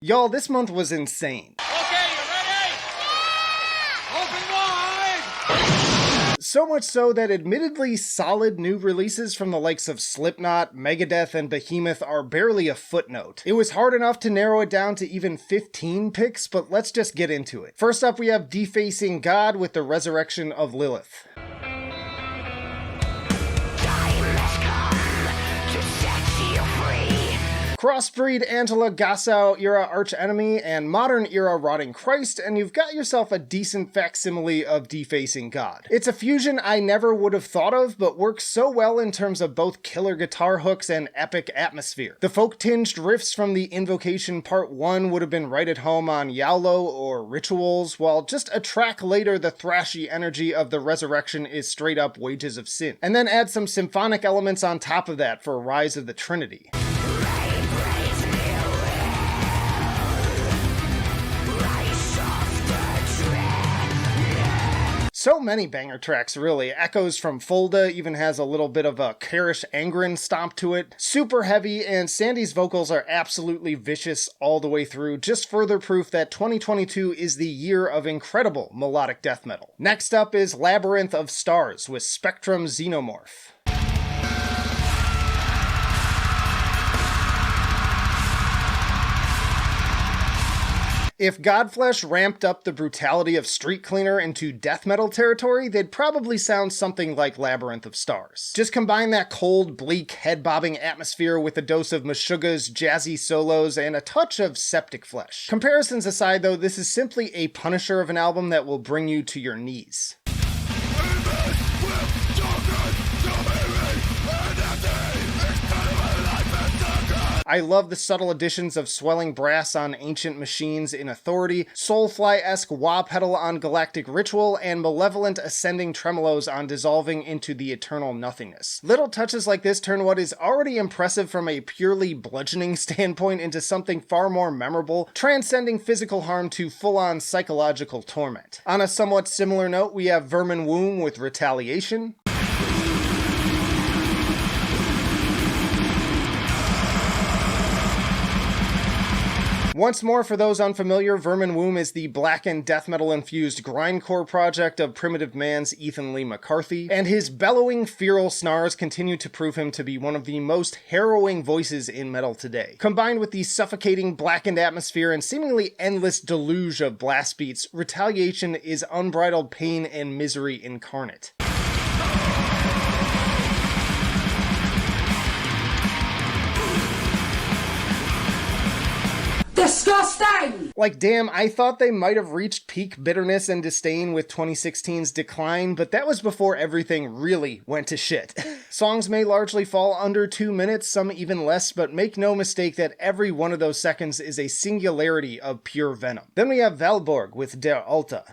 Y'all, this month was insane. Okay, you ready? Yeah! Open wide! So much so that admittedly solid new releases from the likes of Slipknot, Megadeth, and Behemoth are barely a footnote. It was hard enough to narrow it down to even 15 picks, but let's just get into it. First up, we have Defacing God with the Resurrection of Lilith. Crossbreed Angela Gassau era archenemy and modern era Rotting Christ, and you've got yourself a decent facsimile of Defacing God. It's a fusion I never would have thought of, but works so well in terms of both killer guitar hooks and epic atmosphere. The folk-tinged riffs from the Invocation Part 1 would have been right at home on Yaulo or Rituals, while just a track later the thrashy energy of the Resurrection is straight up Wages of Sin. And then add some symphonic elements on top of that for Rise of the Trinity. So many banger tracks, really. Echoes from Fulda even has a little bit of a Karish Angren stomp to it. Super heavy, and Sandy's vocals are absolutely vicious all the way through, just further proof that 2022 is the year of incredible melodic death metal. Next up is Labyrinth of Stars with Spectrum Xenomorph. If Godflesh ramped up the brutality of Street Cleaner into death metal territory, they'd probably sound something like Labyrinth of Stars. Just combine that cold, bleak, head-bobbing atmosphere with a dose of Meshuggah's jazzy solos and a touch of Septic Flesh. Comparisons aside though, this is simply a punisher of an album that will bring you to your knees. I love the subtle additions of swelling brass on Ancient Machines in Authority, Soulfly-esque wah pedal on Galactic Ritual, and malevolent ascending tremolos on Dissolving into the Eternal Nothingness. Little touches like this turn what is already impressive from a purely bludgeoning standpoint into something far more memorable, transcending physical harm to full-on psychological torment. On a somewhat similar note, we have Vermin Womb with Retaliation. Once more, for those unfamiliar, Vermin Womb is the Blackened death metal-infused grindcore project of Primitive Man's Ethan Lee McCarthy, and his bellowing, feral snarls continue to prove him to be one of the most harrowing voices in metal today. Combined with the suffocating blackened atmosphere and seemingly endless deluge of blast beats, Retaliation is unbridled pain and misery incarnate. Disgusting! Like, damn, I thought they might have reached peak bitterness and disdain with 2016's Decline, but that was before everything really went to shit. Songs may largely fall under 2 minutes, some even less, but make no mistake that every one of those seconds is a singularity of pure venom. Then we have Valborg with Der Alta.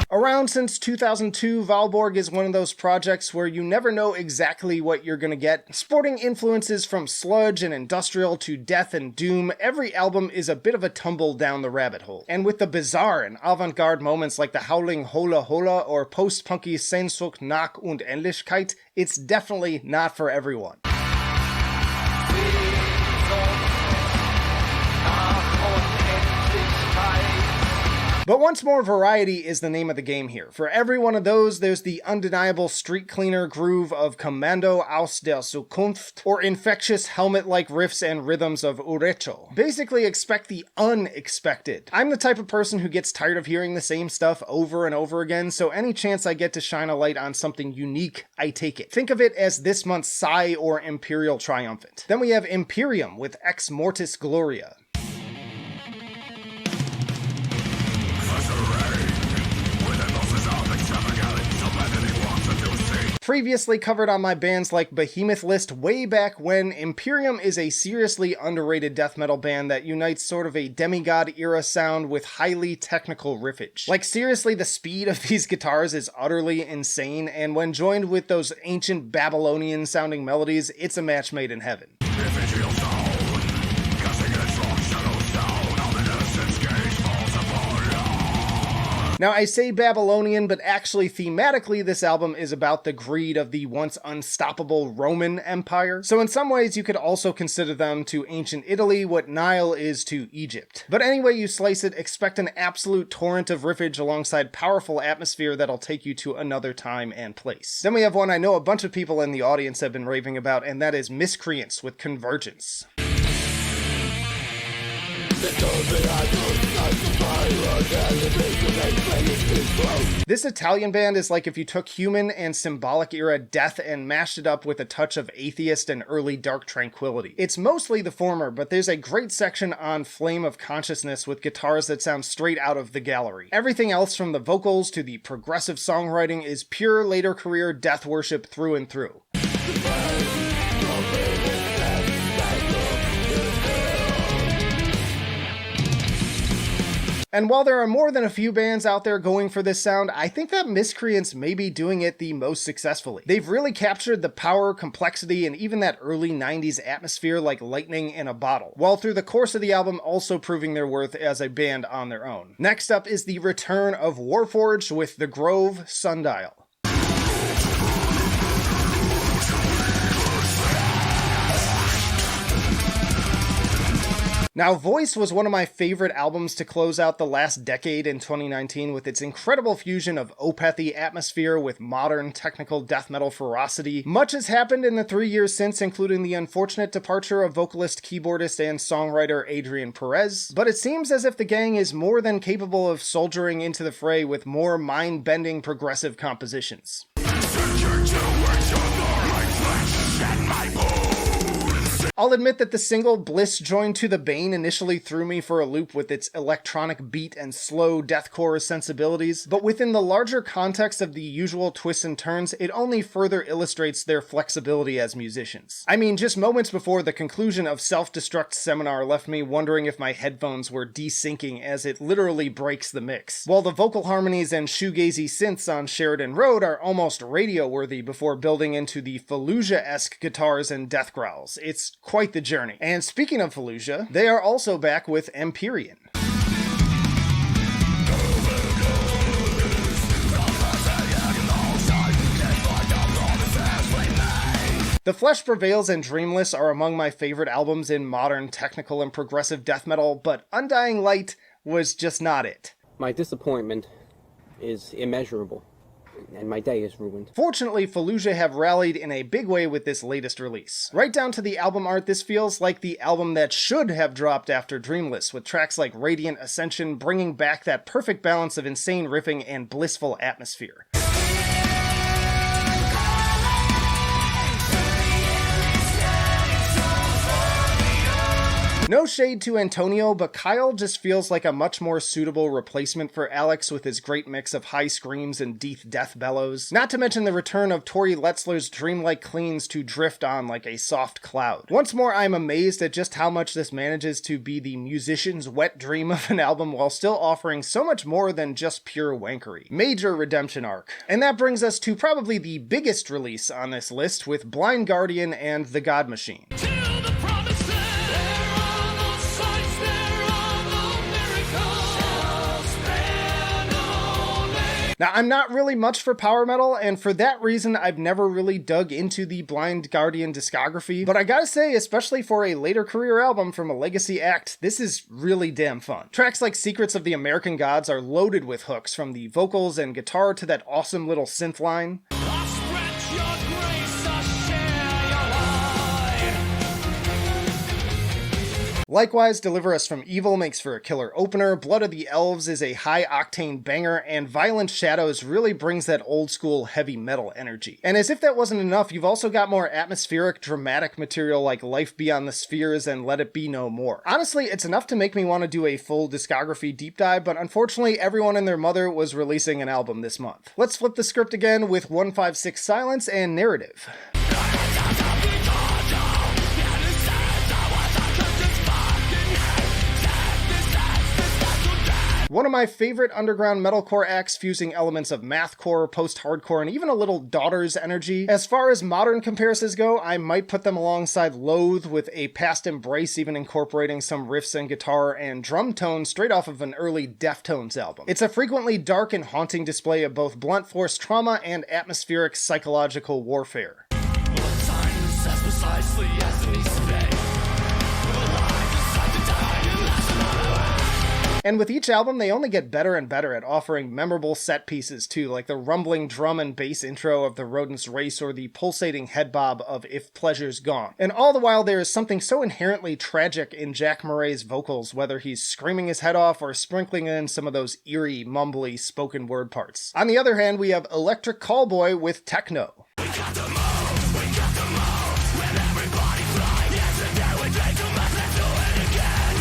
Around since 2002, Valborg is one of those projects where you never know exactly what you're gonna get. Sporting influences from sludge and industrial to death and doom, every album is a bit of a tumble down the rabbit hole. And with the bizarre and avant-garde moments like the howling Hola Hola or post-punky Sehnsucht nach Unendlichkeit, it's definitely not for everyone. But once more, variety is the name of the game here. For every one of those, there's the undeniable street cleaner groove of Kommando aus der Zukunft, or infectious helmet-like riffs and rhythms of Urecho. Basically, expect the unexpected. I'm the type of person who gets tired of hearing the same stuff over and over again, so any chance I get to shine a light on something unique, I take it. Think of it as this month's Psy or Imperial Triumphant. Then we have Imperium with Ex Mortis Gloria. Previously covered on my bands like Behemoth list way back when, Imperium is a seriously underrated death metal band that unites sort of a demigod era sound with highly technical riffage. Like seriously, the speed of these guitars is utterly insane, and when joined with those ancient Babylonian sounding melodies, it's a match made in heaven. Now, I say Babylonian, but actually thematically this album is about the greed of the once unstoppable Roman Empire. So in some ways you could also consider them to ancient Italy what Nile is to Egypt. But any way you slice it, expect an absolute torrent of riffage alongside powerful atmosphere that'll take you to another time and place. Then we have one I know a bunch of people in the audience have been raving about, and that is Miscreants with Convergence. This Italian band is like if you took Human and Symbolic era death and mashed it up with a touch of Atheist and early Dark Tranquillity. It's mostly the former, but there's a great section on Flame of Consciousness with guitars that sound straight out of The Gallery. Everything else from the vocals to the progressive songwriting is pure later career death worship through and through. And while there are more than a few bands out there going for this sound, I think that Miscreants may be doing it the most successfully. They've really captured the power, complexity, and even that early 90s atmosphere like lightning in a bottle, while through the course of the album also proving their worth as a band on their own. Next up is the return of Warforged with The Grove, Sundial. Now, Voice was one of my favorite albums to close out the last decade in 2019 with its incredible fusion of Opethy atmosphere with modern technical death metal ferocity. Much has happened in the 3 years since, including the unfortunate departure of vocalist, keyboardist, and songwriter Adrian Perez, but it seems as if the gang is more than capable of soldiering into the fray with more mind-bending progressive compositions. I'll admit that the single Bliss Joined to the Bane initially threw me for a loop with its electronic beat and slow deathcore sensibilities, but within the larger context of the usual twists and turns, it only further illustrates their flexibility as musicians. I mean, just moments before the conclusion of Self-Destruct Seminar left me wondering if my headphones were desyncing as it literally breaks the mix, while the vocal harmonies and shoegazy synths on Sheridan Road are almost radio-worthy before building into the Fallujah-esque guitars and death growls. It's quite the journey. And speaking of Fallujah, they are also back with Empyrean. The Flesh Prevails and Dreamless are among my favorite albums in modern technical and progressive death metal, but Undying Light was just not it. My disappointment is immeasurable, and my day is ruined. Fortunately, Fallujah have rallied in a big way with this latest release. Right down to the album art, this feels like the album that should have dropped after Dreamless, with tracks like Radiant Ascension bringing back that perfect balance of insane riffing and blissful atmosphere. No shade to Antonio, but Kyle just feels like a much more suitable replacement for Alex with his great mix of high screams and death bellows. Not to mention the return of Tori Letzler's dreamlike cleans to drift on like a soft cloud. Once more, I'm amazed at just how much this manages to be the musician's wet dream of an album while still offering so much more than just pure wankery. Major redemption arc. And that brings us to probably the biggest release on this list with Blind Guardian and The God Machine. Now, I'm not really much for power metal, and for that reason, I've never really dug into the Blind Guardian discography, but I gotta say, especially for a later career album from a legacy act, this is really damn fun. Tracks like Secrets of the American Gods are loaded with hooks, from the vocals and guitar to that awesome little synth line. Likewise, Deliver Us from Evil makes for a killer opener, Blood of the Elves is a high-octane banger, and Violent Shadows really brings that old-school heavy metal energy. And as if that wasn't enough, you've also got more atmospheric, dramatic material like Life Beyond the Spheres and Let It Be No More. Honestly, it's enough to make me want to do a full discography deep dive, but unfortunately, everyone and their mother was releasing an album this month. Let's flip the script again with 156 Silence and Narrative. One of my favorite underground metalcore acts, fusing elements of mathcore, post-hardcore, and even a little Daughters energy. As far as modern comparisons go, I might put them alongside Loathe, with a past embrace even incorporating some riffs and guitar and drum tones straight off of an early Deftones album. It's a frequently dark and haunting display of both blunt force trauma and atmospheric psychological warfare. And with each album, they only get better and better at offering memorable set pieces too, like the rumbling drum and bass intro of The Rodent's Race or the pulsating head bob of If Pleasure's Gone. And all the while, there is something so inherently tragic in Jack Murray's vocals, whether he's screaming his head off or sprinkling in some of those eerie, mumbly spoken word parts. On the other hand, we have Electric Callboy with techno.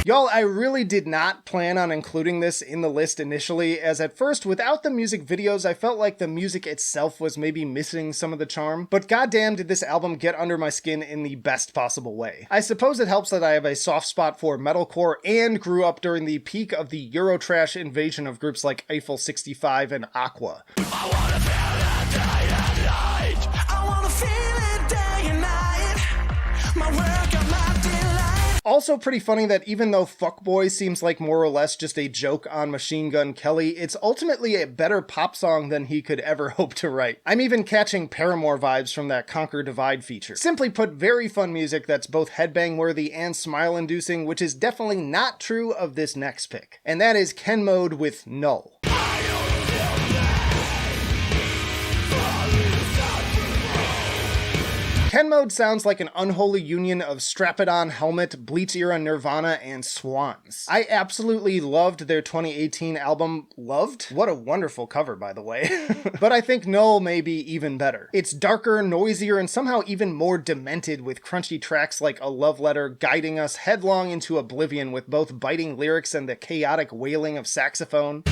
Y'all, I really did not plan on including this in the list initially, as at first, without the music videos, I felt like the music itself was maybe missing some of the charm, but goddamn did this album get under my skin in the best possible way. I suppose it helps that I have a soft spot for metalcore and grew up during the peak of the Eurotrash invasion of groups like Eiffel 65 and Aqua. I wanna feel it day and night. I wanna feel it day and night. My work and my delight. Also pretty funny that even though Fuckboy seems like more or less just a joke on Machine Gun Kelly, it's ultimately a better pop song than he could ever hope to write. I'm even catching Paramore vibes from that Conquer Divide feature. Simply put, very fun music that's both headbang worthy and smile inducing, which is definitely not true of this next pick. And that is Ken Mode with Null. Ken Mode sounds like an unholy union of Strap-It-On Helmet, Bleach-era Nirvana, and Swans. I absolutely loved their 2018 album, Loved? What a wonderful cover, by the way. But I think Null may be even better. It's darker, noisier, and somehow even more demented, with crunchy tracks like A Love Letter guiding us headlong into oblivion with both biting lyrics and the chaotic wailing of saxophone.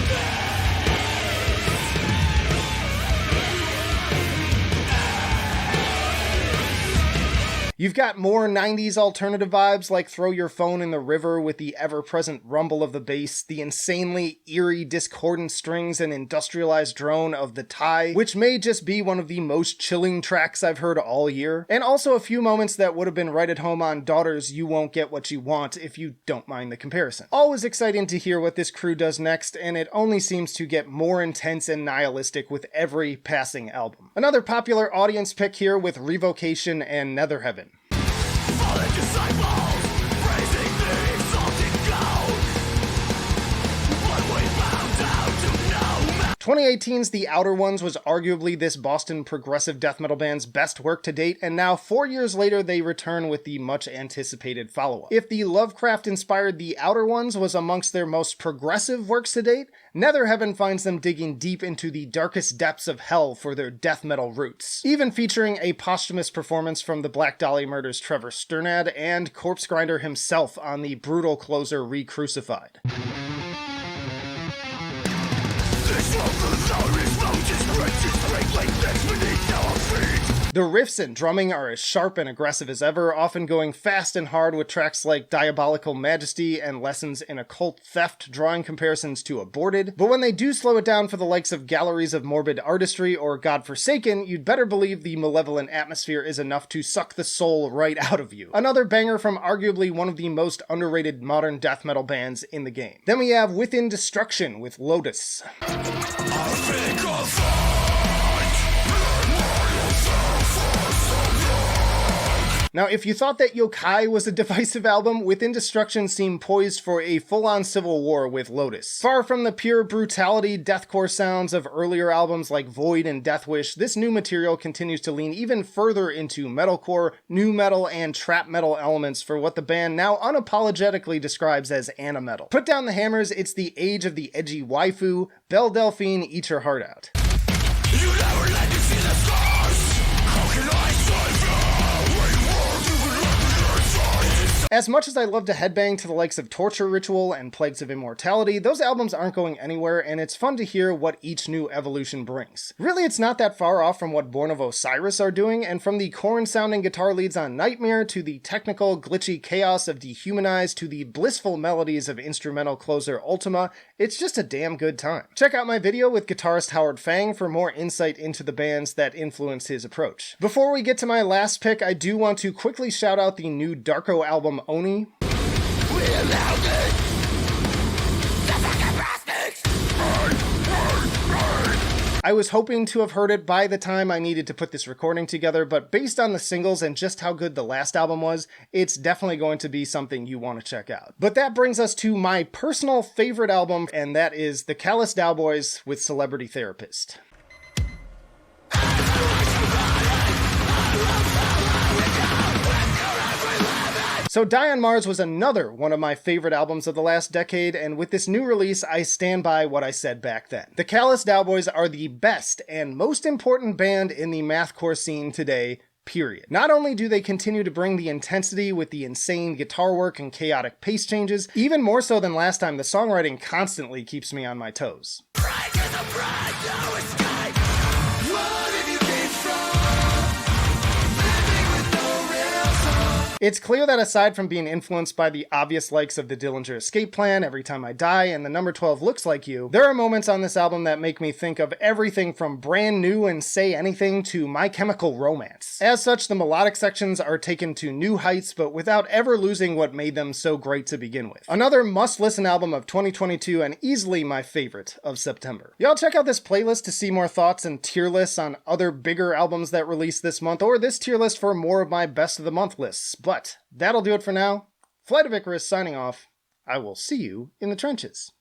You've got more 90s alternative vibes like Throw Your Phone in the River with the ever-present rumble of the bass, the insanely eerie discordant strings and industrialized drone of The Tie, which may just be one of the most chilling tracks I've heard all year, and also a few moments that would have been right at home on Daughters' You Won't Get What You Want if you don't mind the comparison. Always exciting to hear what this crew does next, and it only seems to get more intense and nihilistic with every passing album. Another popular audience pick here with Revocation and Nether Heaven. 2018's The Outer Ones was arguably this Boston progressive death metal band's best work to date, and now 4 years later they return with the much anticipated follow-up. If the Lovecraft-inspired The Outer Ones was amongst their most progressive works to date, Nether Heaven finds them digging deep into the darkest depths of hell for their death metal roots, even featuring a posthumous performance from the Black Dahlia Murders' Trevor Sternad and Corpse Grinder himself on the brutal closer Re-Crucified. The riffs and drumming are as sharp and aggressive as ever, often going fast and hard with tracks like Diabolical Majesty and Lessons in Occult Theft drawing comparisons to Aborted, but when they do slow it down for the likes of Galleries of Morbid Artistry or Godforsaken, you'd better believe the malevolent atmosphere is enough to suck the soul right out of you. Another banger from arguably one of the most underrated modern death metal bands in the game. Then we have Within Destruction with Lotus. Now, if you thought that Yokai was a divisive album, Within Destruction seemed poised for a full-on civil war with Lotus. Far from the pure brutality, deathcore sounds of earlier albums like Void and Deathwish, this new material continues to lean even further into metalcore, nu metal, and trap metal elements for what the band now unapologetically describes as ana-metal. Put down the hammers, it's the age of the edgy waifu. Belle Delphine, eat your heart out. You never let me see the scars. How can I save you? As much as I love to headbang to the likes of Torture Ritual and Plagues of Immortality, those albums aren't going anywhere, and it's fun to hear what each new evolution brings. Really, it's not that far off from what Born of Osiris are doing, and from the Korn-sounding guitar leads on Nightmare, to the technical, glitchy chaos of Dehumanized, to the blissful melodies of instrumental closer Ultima, it's just a damn good time. Check out my video with guitarist Howard Fang for more insight into the bands that influenced his approach. Before we get to my last pick, I do want to quickly shout out the new Darko album Oni. I was hoping to have heard it by the time I needed to put this recording together, but based on the singles and just how good the last album was, it's definitely going to be something you want to check out. But that brings us to my personal favorite album, and that is The Callous Cowboys with Celebrity Therapist. So Die on Mars was another one of my favorite albums of the last decade, and with this new release, I stand by what I said back then. The Callous Cowboys are the best and most important band in the mathcore scene today, period. Not only do they continue to bring the intensity with the insane guitar work and chaotic pace changes, even more so than last time, the songwriting constantly keeps me on my toes. It's clear that aside from being influenced by the obvious likes of the Dillinger Escape Plan, Every Time I Die, and the number 12 Looks Like You, there are moments on this album that make me think of everything from Brand New and Say Anything to My Chemical Romance. As such, the melodic sections are taken to new heights, but without ever losing what made them so great to begin with. Another must-listen album of 2022 and easily my favorite of September. Y'all check out this playlist to see more thoughts and tier lists on other bigger albums that released this month, or this tier list for more of my best of the month lists. But that'll do it for now. Flight of Icarus signing off. I will see you in the trenches.